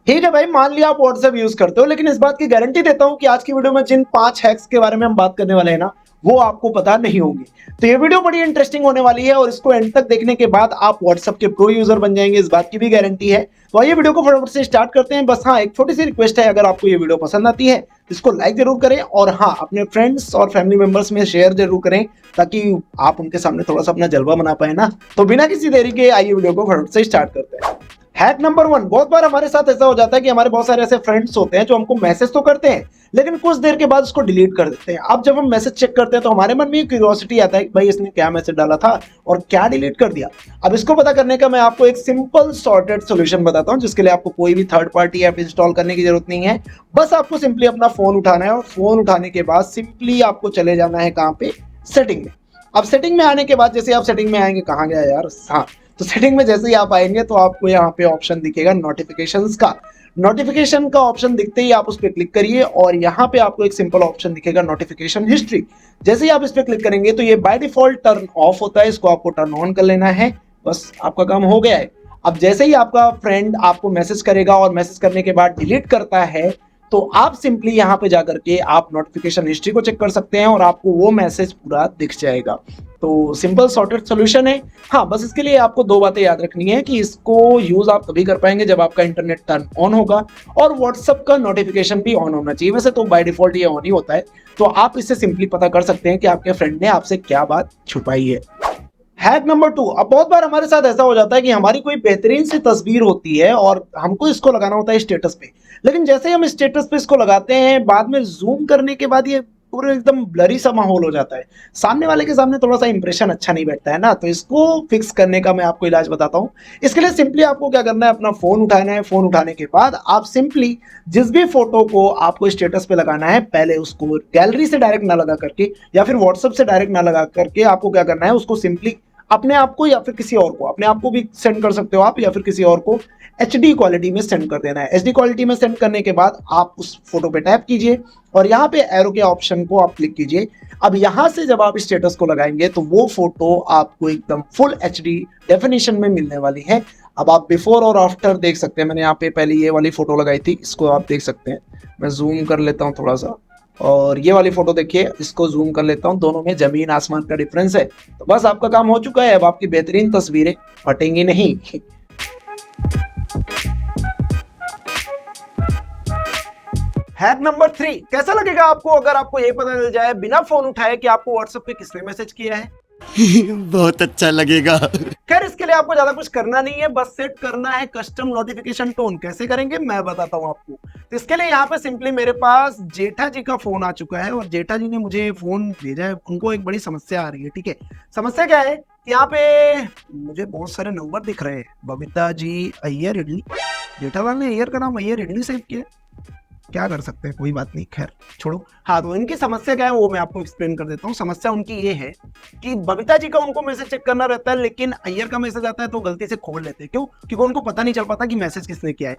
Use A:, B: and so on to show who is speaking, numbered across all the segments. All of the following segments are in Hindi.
A: ठीक है भाई, मान लिया आप व्हाट्सएप यूज करते हो, लेकिन इस बात की गारंटी देता हूं कि आज की वीडियो में जिन 5 हैक्स के बारे में हम बात करने वाले हैं ना, वो आपको पता नहीं होंगे। तो ये वीडियो बड़ी इंटरेस्टिंग होने वाली है और इसको एंड तक देखने के बाद आप व्हाट्सएप के प्रो यूजर बन जाएंगे, इस बात की भी गारंटी है। तो आइए वीडियो को फटाफट से स्टार्ट करते हैं। बस हाँ, एक छोटी सी रिक्वेस्ट है, अगर आपको ये वीडियो पसंद आती है तो इसको लाइक जरूर करें और हाँ, अपने फ्रेंड्स और फैमिली मेंबर्स में शेयर जरूर करें, ताकि आप उनके सामने थोड़ा सा अपना जलवा बना पाए ना। तो बिना किसी देरी के आइए वीडियो को फटाफट से स्टार्ट करते हैं। हैक नंबर 1, बहुत बार हमारे साथ ऐसा हो जाता है कि हमारे बहुत सारे ऐसे फ्रेंड्स होते हैं जो हमको मैसेज तो करते हैं, लेकिन कुछ देर के बाद उसको डिलीट कर देते हैं। अब जब हम मैसेज चेक करते हैं तो हमारे मन में एक क्यूरियोसिटी आता है कि भाई इसने क्या मैसेज डाला था और क्या डिलीट कर दिया। अब इसको पता करने का मैं आपको एक सिंपल सॉर्टेड सॉल्यूशन बताता हूं, जिसके लिए आपको कोई भी थर्ड पार्टी ऐप इंस्टॉल करने की जरूरत नहीं है। बस आपको सिंपली अपना फोन उठाना है और फोन उठाने के बाद सिंपली आपको चले जाना है कहां पे, सेटिंग में। अब सेटिंग में आने के बाद जैसे आप सेटिंग में आएंगे, कहां गया यार, हाँ, तो सेटिंग में जैसे ही आप आएंगे तो आपको यहाँ पे ऑप्शन दिखेगा नोटिफिकेशंस का। नोटिफिकेशन का ऑप्शन दिखते ही आप उस पर क्लिक करिए और यहाँ पे आपको एक सिंपल ऑप्शन दिखेगा नोटिफिकेशन हिस्ट्री। जैसे ही आप इस पर क्लिक करेंगे तो ये बाय डिफॉल्ट टर्न ऑफ होता है, इसको आपको टर्न ऑन कर लेना है। बस आपका काम हो गया है। अब जैसे ही आपका फ्रेंड आपको मैसेज करेगा और मैसेज करने के बाद डिलीट करता है, तो आप सिंपली यहाँ पे जाकर के आप नोटिफिकेशन हिस्ट्री को चेक कर सकते हैं और आपको वो मैसेज पूरा दिख जाएगा। तो सिंपल सॉर्टेड सॉल्यूशन है। हाँ, बस इसके लिए आपको दो बातें याद रखनी है कि इसको यूज आप तभी कर पाएंगे जब आपका इंटरनेट टर्न ऑन होगा और व्हाट्सएप का नोटिफिकेशन भी ऑन होना चाहिए। वैसे तो बाय डिफॉल्ट ये ऑन ही होता है। तो आप इससे सिंपली पता कर सकते हैं कि आपके फ्रेंड ने आपसे क्या बात छुपाई है। हैक नंबर 2, अब बहुत बार हमारे साथ ऐसा हो जाता है कि हमारी कोई बेहतरीन सी तस्वीर होती है और हमको इसको लगाना होता है स्टेटस पे, लेकिन जैसे ही हम स्टेटस पे इसको लगाते हैं, बाद में जूम करने के बाद ये पूरा एकदम ब्लरी सा माहौल हो जाता है। सामने वाले के सामने थोड़ा सा इंप्रेशन अच्छा नहीं बैठता है ना। तो इसको फिक्स करने का मैं आपको इलाज बताता हूँ। इसके लिए सिंपली आपको क्या करना है, अपना फोन उठाना है। फोन उठाने के बाद आप सिंपली जिस भी फोटो को आपको स्टेटस पे लगाना है, पहले उसको गैलरी से डायरेक्ट ना लगा करके या फिर व्हाट्सएप से डायरेक्ट ना लगा करके आपको क्या करना है, उसको सिंपली अपने आप को या फिर किसी और को, अपने आप को भी सेंड कर सकते हो आप या फिर किसी और को HD क्वालिटी में सेंड कर देना है। HD क्वालिटी में सेंड करने के बाद आप उस फोटो पे टैप कीजिए और यहाँ पे एरो के ऑप्शन को आप क्लिक कीजिए। अब यहाँ से जब आप स्टेटस को लगाएंगे तो वो फोटो आपको एकदम फुल HD डेफिनेशन में मिलने वाली है। अब आप बिफोर और आफ्टर देख सकते हैं। मैंने यहाँ पे पहले ये वाली फोटो लगाई थी, इसको आप देख सकते हैं। मैं जूम कर लेता हूँ थोड़ा सा, और ये वाली फोटो देखिए, इसको जूम कर लेता हूँ। दोनों में जमीन आसमान का डिफरेंस है। तो बस आपका काम हो चुका है। अब आपकी बेहतरीन तस्वीरें फटेंगी नहीं। हैक नंबर 3, कैसा लगेगा आपको अगर आपको ये पता चल जाए बिना फोन उठाए कि आपको व्हाट्सएप पे किसने मैसेज किया है?
B: बहुत अच्छा लगेगा।
A: खैर, इसके लिए आपको ज्यादा कुछ करना नहीं है, बस सेट करना है कस्टम नोटिफिकेशन टोन। कैसे करेंगे मैं बताता हूं आपको। तो इसके लिए यहाँ पे सिंपली मेरे पास जेठा जी का फोन आ चुका है और जेठा जी ने मुझे फोन भेजा है। उनको एक बड़ी समस्या आ रही है। ठीक है, समस्या क्या है, यहाँ पे मुझे बहुत सारे नंबर दिख रहे हैं। बबीता जी अय्यर इडली, जेठालाल ने अय्यर का नाम अय्यर इडली सेव किया। क्या कर सकते हैं, कोई बात नहीं, खैर छोड़ो। हाँ, तो इनकी समस्या क्या है वो मैं आपको एक्सप्लेन कर देता हूँ। समस्या उनकी ये है कि बबीता जी का उनको मैसेज चेक करना रहता है, लेकिन अय्यर का मैसेज आता है तो गलती से खोल लेते हैं। क्यों? क्योंकि उनको पता नहीं चल पाता कि मैसेज किसने किया है।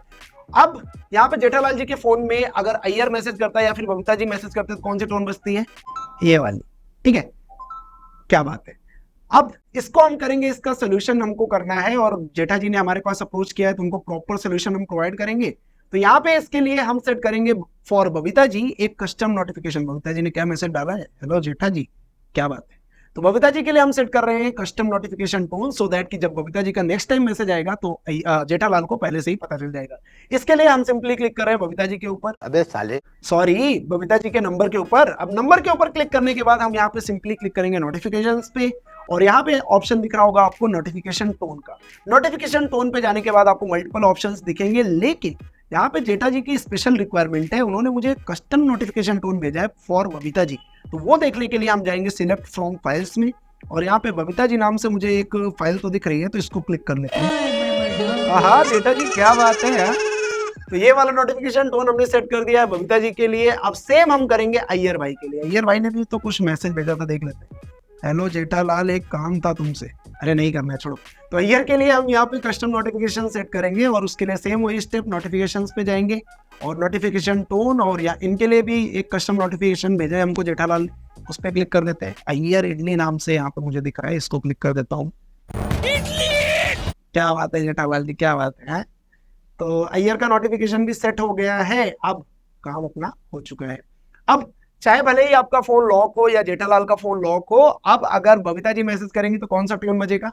A: अब यहाँ पे जेठालाल जी के फोन में अगर अय्यर मैसेज करता है या फिर बबीता जी मैसेज करते हैं तो कौन सी टोन बजती है? ये वाली। ठीक है, क्या बात है। अब इसको हम करेंगे, इसका सोल्यूशन हमको करना है और जेठा जी ने हमारे पास अप्रोच किया है तो उनको प्रॉपर सोल्यूशन हम प्रोवाइड करेंगे। तो यहाँ पे इसके लिए हम सेट करेंगे फॉर बबीता जी एक कस्टम नोटिफिकेशन। बबीता जी ने क्या मैसेज डाला है, हेलो जेठा जी, क्या बात है। तो बबीता जी के लिए हम सेट कर रहे हैं custom notification tone, so that कि जब बबीता जी का नेक्स्ट टाइम मैसेज आएगा तो जेठालाल को पहले से ही पता चल जाएगा। इसके लिए हम सिंपली क्लिक कर रहे हैं बबीता जी के ऊपर,
B: अबे साले,
A: सॉरी, बबीता जी के नंबर के ऊपर। अब नंबर के ऊपर क्लिक करने के बाद हम यहाँ पे सिंपली क्लिक करेंगे नोटिफिकेशंस पे और यहाँ पे ऑप्शन दिख रहा होगा आपको नोटिफिकेशन टोन का। नोटिफिकेशन टोन पे जाने के बाद आपको मल्टीपल ऑप्शंस दिखेंगे, लेकिन यहाँ पे जेठा जी की स्पेशल रिक्वायरमेंट है। उन्होंने मुझे कस्टम नोटिफिकेशन टोन भेजा है फॉर बबीता जी। तो वो देखने के लिए हम जाएंगे सिलेक्ट फ्रॉम फाइल्स में और यहाँ पे बबीता जी नाम से मुझे एक फाइल तो दिख रही है, तो इसको क्लिक कर लेते हैं। हाँ जेठा जी, क्या बात है यार। तो ये वाला नोटिफिकेशन टोन हमने सेट कर दिया है बबीता जी के लिए। अब सेम हम करेंगे अय्यर भाई के लिए। अय्यर भाई ने भी तो कुछ मैसेज भेजा था, देख लेते हैं। हेलो जेठालाल, एक काम था तुमसे। अरे नहीं करना है, छोड़ो। तो अय्यर के लिए हम यहाँ पे कस्टम नोटिफिकेशन सेट करेंगे और उसके लिए सेम वही स्टेप, नोटिफिकेशंस पे जाएंगे और नोटिफिकेशन टोन, और या इनके लिए भी एक कस्टम नोटिफिकेशन भेजा है हमको जेठालाल, उस पर क्लिक कर देते हैं। अय्यर इडली नाम से यहाँ पे मुझे दिख रहा है, इसको क्लिक कर देता हूँ। क्या बात है जेठालाल जी, क्या बात है। तो अय्यर का नोटिफिकेशन भी सेट हो गया है। अब काम अपना हो चुका है। अब चाहे भले ही आपका फोन लॉक हो या जेठालाल का फोन लॉक हो, अब अगर बबीता जी मैसेज करेंगी तो कौन सा ट्यून बजेगा?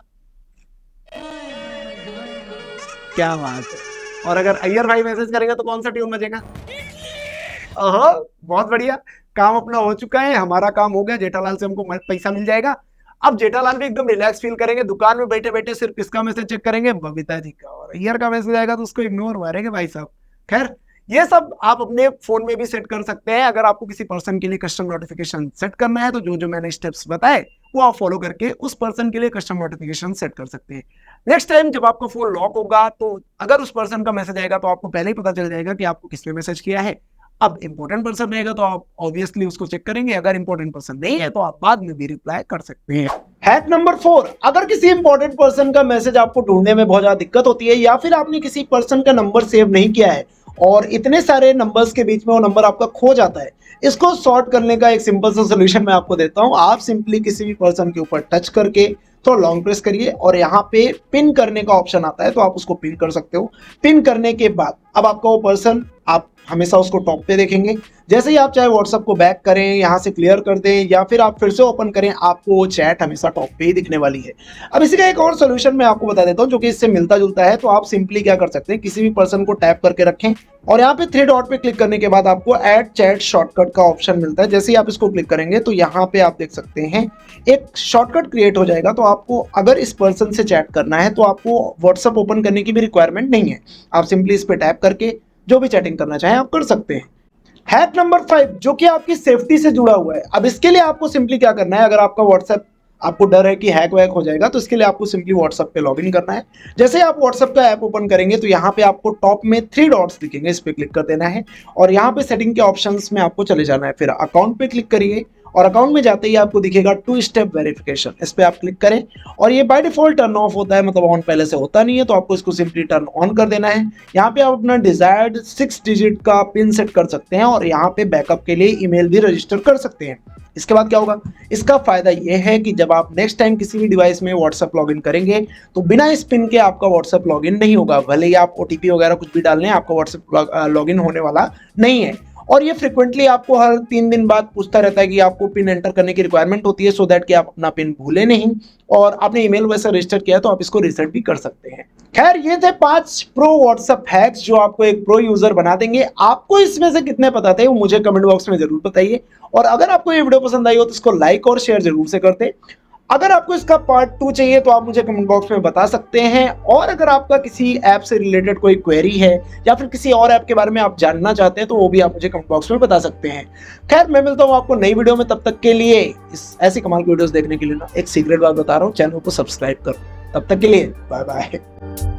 A: क्या बात है। और अगर अय्यर भाई मैसेज करेंगे तो कौन सा ट्यून बजेगा? ओहो, बहुत बढ़िया। काम अपना हो चुका है, हमारा काम हो गया, जेठालाल से हमको पैसा मिल जाएगा। अब जेठालाल भी एकदम रिलैक्स फील करेंगे, दुकान में बैठे बैठे सिर्फ किसका मैसेज चेक करेंगे? बबीता जी का। और अय्यर का मैसेज आएगा तो उसको इग्नोर मारेंगे भाई साहब। खैर, ये सब आप अपने फोन में भी सेट कर सकते हैं। अगर आपको किसी पर्सन के लिए कस्टम नोटिफिकेशन सेट करना है तो जो जो मैंने स्टेप्स बताए वो आप फॉलो करके उस पर्सन के लिए कस्टम नोटिफिकेशन सेट कर सकते हैं। नेक्स्ट टाइम जब आपका फोन लॉक होगा तो अगर उस पर्सन का मैसेज आएगा तो आपको पहले ही पता चल जाएगा कि आपको किसने मैसेज किया है। अब इंपॉर्टेंट पर्सन रहेगा तो आप ऑब्वियसली उसको चेक करेंगे, अगर इंपॉर्टेंट पर्सन नहीं है तो आप बाद में भी रिप्लाई कर सकते हैं। हैक नंबर 4, अगर किसी इंपॉर्टेंट पर्सन का मैसेज आपको ढूंढने में बहुत ज्यादा दिक्कत होती है या फिर आपने किसी पर्सन का नंबर सेव नहीं किया है और इतने सारे नंबर्स के बीच में वो नंबर आपका खो जाता है, इसको सॉर्ट करने का एक सिंपल सा सोल्यूशन मैं आपको देता हूं। आप सिंपली किसी भी पर्सन के ऊपर टच करके थोड़ा लॉन्ग प्रेस करिए और यहाँ पे पिन करने का ऑप्शन आता है तो आप उसको पिन कर सकते हो। पिन करने के बाद अब आपका वो पर्सन, आप हमेशा उसको टॉप पे देखेंगे। जैसे ही आप चाहे व्हाट्सएप को बैक करें, यहाँ से क्लियर कर दें या फिर आप फिर से ओपन करें, आपको वो चैट हमेशा टॉप पे ही दिखने वाली है। अब इसी का एक और सोल्यूशन मैं आपको बता देता हूँ जो कि इससे मिलता जुलता है। तो आप सिंपली क्या कर सकते हैं, किसी भी पर्सन को टैप करके रखें और यहाँ पे 3 डॉट पे क्लिक करने के बाद आपको ऐड चैट शॉर्टकट का ऑप्शन मिलता है। जैसे ही आप इसको क्लिक करेंगे तो यहाँ पे आप देख सकते हैं एक शॉर्टकट क्रिएट हो जाएगा। तो आपको अगर इस पर्सन से चैट करना है तो आपको व्हाट्सएप ओपन करने की भी रिक्वायरमेंट नहीं है। आप सिंपली इस पे टैप करके जो भी चैटिंग करना चाहें आप कर सकते हैं। हैक नंबर 5 जो कि आपकी सेफ्टी से जुड़ा हुआ है। अब इसके लिए आपको सिंपली क्या करना है, अगर आपका व्हाट्सएप आपको डर है कि हैक वैक हो जाएगा तो इसके लिए आपको सिंपली व्हाट्सएप पे लॉगिन करना है। जैसे आप व्हाट्सएप का ऐप ओपन करेंगे तो यहाँ पे आपको टॉप में 3 डॉट्स दिखेंगे, इस पे क्लिक कर देना है और यहाँ पे सेटिंग के ऑप्शंस में आपको चले जाना है। फिर अकाउंट पे क्लिक करिए और अकाउंट में जाते ही आपको दिखेगा 2 स्टेप वेरिफिकेशन, इस पे आप क्लिक करें और ये बाय डिफॉल्ट टर्न ऑफ होता है, मतलब ऑन पहले से होता नहीं है, तो आपको इसको सिंपली टर्न ऑन कर देना है। यहाँ पे आप अपना डिजायर्ड 6 डिजिट का पिन सेट कर सकते हैं और यहाँ पे बैकअप के लिए ईमेल भी रजिस्टर कर सकते हैं। इसके बाद क्या होगा, इसका फायदा यह है कि जब आप नेक्स्ट टाइम किसी भी डिवाइस में व्हाट्सएप लॉगिन करेंगे तो बिना इस पिन के आपका व्हाट्सएप लॉगिन नहीं होगा। भले ही आप ओटीपी वगैरह कुछ भी डाल लें, आपका व्हाट्सएप लॉगिन होने वाला नहीं है। और ये फ्रिक्वेंटली आपको हर 3 दिन बाद पूछता रहता है कि आपको पिन एंटर करने की रिक्वायरमेंट होती है, सो दैट कि आप अपना पिन भूले नहीं। और आपने ईमेल वैसे रजिस्टर किया तो आप इसको रीसेट भी कर सकते हैं। खैर, ये थे 5 प्रो व्हाट्सएप हैक्स जो आपको एक प्रो यूजर बना देंगे। आपको इसमें से कितने पता थे वो मुझे कमेंट बॉक्स में जरूर बताइए और अगर आपको ये वीडियो पसंद आई हो तो इसको लाइक और शेयर जरूर से करते। अगर आपको इसका पार्ट 2 चाहिए तो आप मुझे कमेंट बॉक्स में बता सकते हैं और अगर आपका किसी ऐप से रिलेटेड कोई क्वेरी है या फिर किसी और ऐप के बारे में आप जानना चाहते हैं तो वो भी आप मुझे कमेंट बॉक्स में बता सकते हैं। खैर, मैं मिलता हूँ आपको नई वीडियो में, तब तक के लिए इस ऐसी कमाल की वीडियोस देखने के लिए ना एक सीक्रेट बात बता रहा हूँ, चैनल को सब्सक्राइब करो। तब तक के लिए बाय बाय।